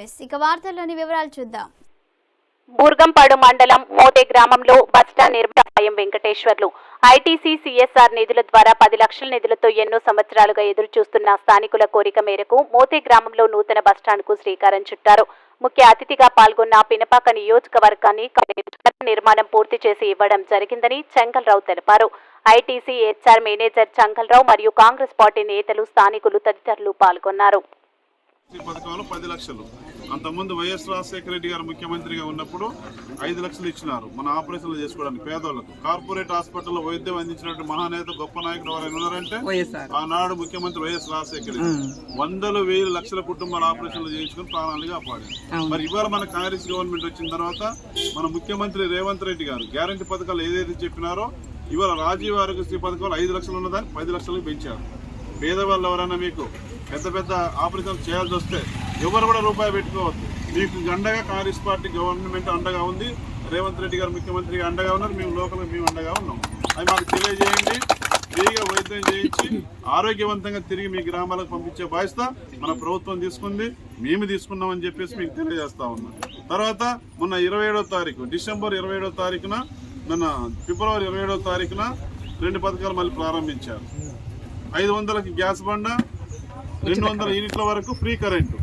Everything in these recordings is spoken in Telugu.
న్యూస్ ఇక వార్తల్లోని వివరాలు చూద్దాం. బూర్గంపాడు మండలం మోదే గ్రామంలో బస్టాండ్ నిర్మాణం వెంకటేశ్వర్లు ఐటీసీ సిఎస్ఆర్ నిధుల ద్వారా 10 లక్షల నిధులతో ఎన్నో సంవత్సరాలుగా ఎదురు చూస్తున్న స్థానికుల కోరిక మేరకు మోదే గ్రామంలో నూతన బస్టాండ్కు శ్రీకారం చుట్టారు. ముఖ్య అతిథిగా పాల్గొన్న పినపాక నియోజకవర్గాన్ని నిర్మాణం పూర్తి చేసి ఇవ్వడం జరిగిందని చంగల్రావు తెలిపారు. ఐటీసీ హెచ్ఆర్ మేనేజర్ చంగల్రావు మరియు కాంగ్రెస్ పార్టీ నేతలు, స్థానికులు తదితరులు పాల్గొన్నారు. పథకంలో 10 లక్షలు అంతకుముందు వైఎస్ రాజశేఖర రెడ్డి గారు ముఖ్యమంత్రిగా ఉన్నప్పుడు 5 లక్షలు ఇచ్చినారు మన ఆపరేషన్లు చేసుకోవడానికి పేదవాళ్ళకు. కార్పొరేట్ హాస్పిటల్లో వైద్యం అందించినట్టు మహానేత గొప్ప నాయకుడు ఎవరైనా ఉన్నారంటే ఆనాడు ముఖ్యమంత్రి వైఎస్ రాజశేఖర రెడ్డి. వందలు వేలు లక్షల కుటుంబాల ఆపరేషన్లు చేయించుకుని ప్రాణాలు కాపాడింది. మరి ఇవాళ మన కాంగ్రెస్ గవర్నమెంట్ వచ్చిన తర్వాత మన ముఖ్యమంత్రి రేవంత్ రెడ్డి గారు గ్యారంటీ పథకాలు ఏదైతే చెప్పినారో ఇవాళ రాజీవ్ ఆరోగ్యశ్రీ పథకాలు 5 లక్షలు ఉన్నదాన్ని 10 లక్షలకు పెంచారు. పేదవాళ్ళు ఎవరైనా మీకు పెద్ద పెద్ద ఆపరేషన్ చేయాల్సి వస్తే ఎవరు కూడా రూపాయి పెట్టుకోవద్దు. మీకు అండగా కాంగ్రెస్ పార్టీ గవర్నమెంట్ అండగా ఉంది. రేవంత్ రెడ్డి గారు ముఖ్యమంత్రిగా అండగా ఉన్నారు. మేము లోకల్గా మేము అండగా ఉన్నాం. అది మాకు తెలియజేయండి. ఫ్రీగా వైద్యం చేయించి ఆరోగ్యవంతంగా తిరిగి మీ గ్రామాలకు పంపించే బాధ్యత మన ప్రభుత్వం తీసుకుంది. మేము తీసుకున్నామని చెప్పేసి మీకు తెలియజేస్తా ఉన్నాం. తర్వాత మొన్న 27వ తారీఖు డిసెంబర్ 27వ తారీఖున మొన్న ఫిబ్రవరి 27వ తారీఖున 2 పథకాలు మళ్ళీ ప్రారంభించారు. 500కి గ్యాస్ బండ, 200 యూనిట్ల వరకు ఫ్రీ కరెంటు.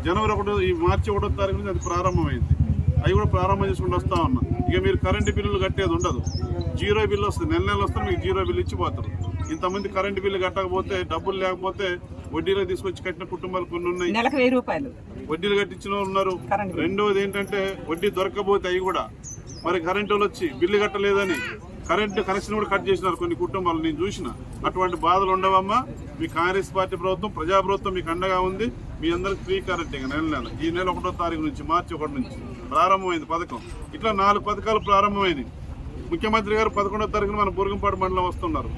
జనవరి 1 ఈ మార్చి 1వ తారీఖు నుంచి అది ప్రారంభమైంది. అవి కూడా ప్రారంభం చేసుకుంటూ వస్తూ ఉన్నాం. ఇక మీరు కరెంటు బిల్లులు కట్టేది ఉండదు. జీరో బిల్లు వస్తుంది. నెల నెల వస్తే మీకు జీరో బిల్లు ఇచ్చిపోతారు. ఇంతమంది కరెంటు బిల్లు కట్టకపోతే డబ్బులు లేకపోతే వడ్డీలో తీసుకొచ్చి కట్టిన కుటుంబాలు కొన్ని ఉన్నాయి. నెలకు 1000 రూపాయలు వడ్డీలు కట్టించిన వాళ్ళు ఉన్నారు. రెండవది ఏంటంటే వడ్డీ దొరకకపోతే అవి కూడా మరి కరెంటు వాళ్ళు వచ్చి బిల్లు కట్టలేదని కరెంటు కనెక్షన్ కూడా కట్ చేసినారు కొన్ని కుటుంబాలు. నేను చూసిన అటువంటి బాధలు ఉండవమ్మా. మీ కాంగ్రెస్ పార్టీ ప్రభుత్వం ప్రజాప్రభుత్వం మీకు అండగా ఉంది. మీ అందరికి ఫ్రీ కరెంట్ ఇక నెల ఈ నెల 1వ తారీఖు నుంచి మార్చి 1 నుంచి ప్రారంభమైంది పథకం. ఇట్లా 4 పథకాలు ప్రారంభమైంది. ముఖ్యమంత్రి గారు 11వ తారీఖున మన బూర్గంపాడు మండలం వస్తున్నారు.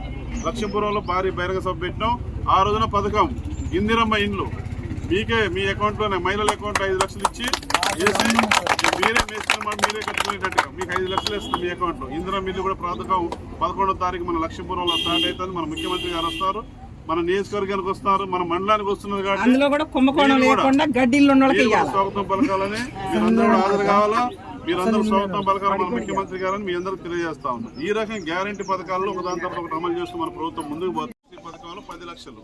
లక్ష్మీపురంలో భారీ బహిరంగ సభ పెట్టినాం. ఆ రోజున పథకం ఇందిరమ్మ ఇండ్లు మీకే మీ అకౌంట్లోనే మహిళల అకౌంట్ 5 లక్షలు ఇచ్చి వేసి మీరే మీరే కట్టుకునేటట్టుగా మీకు 5 లక్షలు వేస్తుంది మీ అకౌంట్లో. ఇందిరమ్మ ఇల్లు కూడా పథకం 11వ తారీఖు మన లక్ష్మీపురంలో స్టార్ట్ అవుతుంది. మన ముఖ్యమంత్రి గారు వస్తారు, మన నియోజకవర్గానికి వస్తున్నారు, మన మండలానికి వస్తున్నారు. కాబట్టి స్వాగతం పలకాలని మీరందరూ హాజరు కావాలా. మీరందరూ స్వాగతం పలకాలని మన ముఖ్యమంత్రి గారని మీ అందరూ తెలియజేస్తా ఉన్నాం. ఈ రకం గ్యారంటీ పథకాల్లో ఒకదాని తర్వాత ఒకటి అమలు చేస్తూ మన ప్రభుత్వం ముందుకు పోతుంది. పథకాలు 10 లక్షలు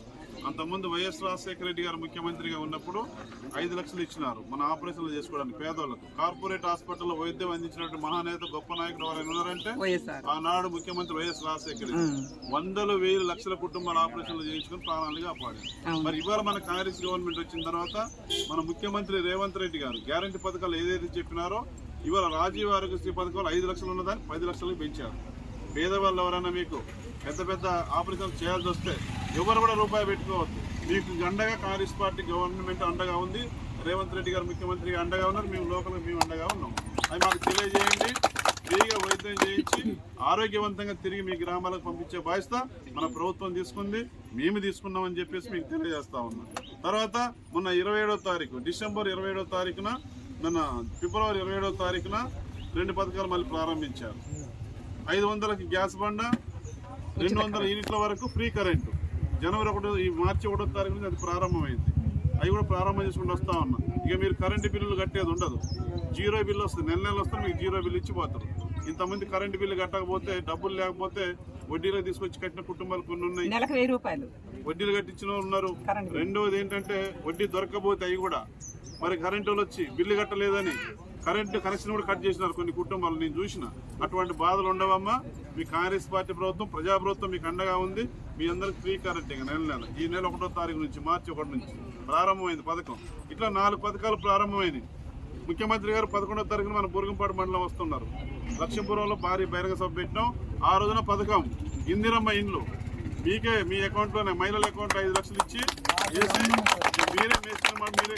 అంతకుముందు వైఎస్ రాజశేఖర రెడ్డి గారు ముఖ్యమంత్రిగా ఉన్నప్పుడు 5 లక్షలు ఇచ్చినారు మన ఆపరేషన్లు చేసుకోవడానికి పేదవాళ్ళకు. కార్పొరేట్ హాస్పిటల్లో వైద్యం అందించినట్టు మహానేత గొప్ప నాయకుడు ఎవరైనా ఉన్నారంటే ఆనాడు ముఖ్యమంత్రి వైఎస్ రాజశేఖర రెడ్డి. వందలు వేలు లక్షల కుటుంబాల ఆపరేషన్లు చేయించుకుని ప్రాణాలు కాపాడింది. మరి ఇవాళ మన కాంగ్రెస్ గవర్నమెంట్ వచ్చిన తర్వాత మన ముఖ్యమంత్రి రేవంత్ రెడ్డి గారు గ్యారంటీ పథకాలు ఏదైతే చెప్పినారో ఇవాళ రాజీవ్ ఆరోగ్యశ్రీ పథకాలు 5 లక్షలు ఉన్నదాన్ని 10 లక్షలకు పెంచారు. పేదవాళ్ళు ఎవరైనా మీకు పెద్ద పెద్ద ఆపరేషన్ చేయాల్సి వస్తే ఎవరు కూడా రూపాయి పెట్టుకోవద్దు. మీకు అండగా కాంగ్రెస్ పార్టీ గవర్నమెంట్ అండగా ఉంది. రేవంత్ రెడ్డి గారు ముఖ్యమంత్రిగా అండగా ఉన్నారు. మేము లోకల్గా మేము అండగా ఉన్నాం. అది మాకు తెలియజేయండి. ఫ్రీగా వైద్యం చేయించి ఆరోగ్యవంతంగా తిరిగి మీ గ్రామాలకు పంపించే బాధ్యత మన ప్రభుత్వం తీసుకుంది. మేము తీసుకున్నామని చెప్పేసి మీకు తెలియజేస్తా ఉన్నాం. తర్వాత మొన్న 27వ తారీఖు డిసెంబర్ 27వ తారీఖున మొన్న ఫిబ్రవరి 27వ తారీఖున 2 పథకాలు మళ్ళీ ప్రారంభించారు. 500కి గ్యాస్ బండ, 200 యూనిట్ల వరకు ఫ్రీ కరెంటు. జనవరి 1 ఈ మార్చి 1వ తారీఖు నుంచి అది ప్రారంభమైంది. అవి కూడా ప్రారంభం చేసుకుంటూ వస్తూ ఉన్నాం. ఇక మీరు కరెంటు బిల్లులు కట్టేది ఉండదు. జీరో బిల్లు వస్తుంది. నెల నెల వస్తే మీకు జీరో బిల్లు ఇచ్చిపోతారు. ఇంతమంది కరెంటు బిల్లు కట్టకపోతే డబ్బులు లేకపోతే వడ్డీలో తీసుకొచ్చి కట్టిన కుటుంబాలు కొన్ని ఉన్నాయి. నెలకు 1000 రూపాయలు వడ్డీలు కట్టించిన వాళ్ళు ఉన్నారు. రెండవది ఏంటంటే వడ్డీ దొరకకపోతే అవి కూడా మరి కరెంటు వాళ్ళు వచ్చి బిల్లు కట్టలేదని కరెంటు కనెక్షన్ కూడా కట్ చేసినారు కొన్ని కుటుంబాలు. నేను చూసిన అటువంటి బాధలు ఉండవమ్మా. మీ కాంగ్రెస్ పార్టీ ప్రభుత్వం ప్రజాప్రభుత్వం మీకు అండగా ఉంది. మీ అందరికి ఫ్రీ కరెంట్ ఇక నెల ఈ నెల 1వ తారీఖు నుంచి మార్చి 1 నుంచి ప్రారంభమైంది పథకం. ఇట్లా 4 పథకాలు ప్రారంభమైంది. ముఖ్యమంత్రి గారు 11వ తారీఖున మన బూర్గంపాడు మండలం వస్తున్నారు. లక్ష్మీపురంలో భారీ బహిరంగ సభ పెట్టినాం. ఆ రోజున పథకం ఇందిరమ్మ ఇండ్లు మీకే మీ అకౌంట్లోనే మహిళల అకౌంట్ 5 లక్షలు ఇచ్చి వేసి మీరే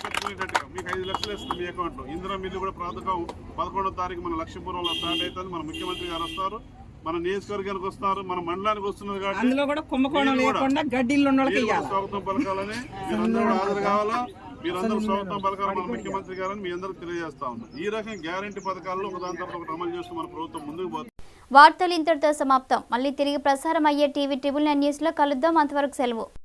కట్టుకునేటట్టుగా మీకు 5 లక్షలు వేస్తుంది మీ అకౌంట్లో. ఇందిరమ్మ ఇల్లు కూడా పథకం 11వ తారీఖు మన లక్ష్మీపురంలో స్టార్ట్ అవుతుంది. మన ముఖ్యమంత్రి గారు వస్తారు, మన నియోజకవర్గానికి వస్తున్నారు, మన మండలానికి వస్తున్నారు. కాబట్టి స్వాగతం పలకాలని మీరందరూ హాజరు కావాలా. మీరందరూ స్వాగతం పలకాలని మన ముఖ్యమంత్రి గారని మీ అందరూ తెలియజేస్తా ఉన్నాం. ఈ రకం గ్యారంటీ పథకాల్లో ఒకదాని తర్వాత ఒకటి అమలు చేస్తూ మన ప్రభుత్వం ముందుకు పోతుంది. వార్తలు ఇంతటితో సమాప్తం. మళ్ళీ తిరిగి ప్రసారం అయ్యే టీవీ 9 న్యూస్లో కలుద్దాం. అంతవరకు సెలవు.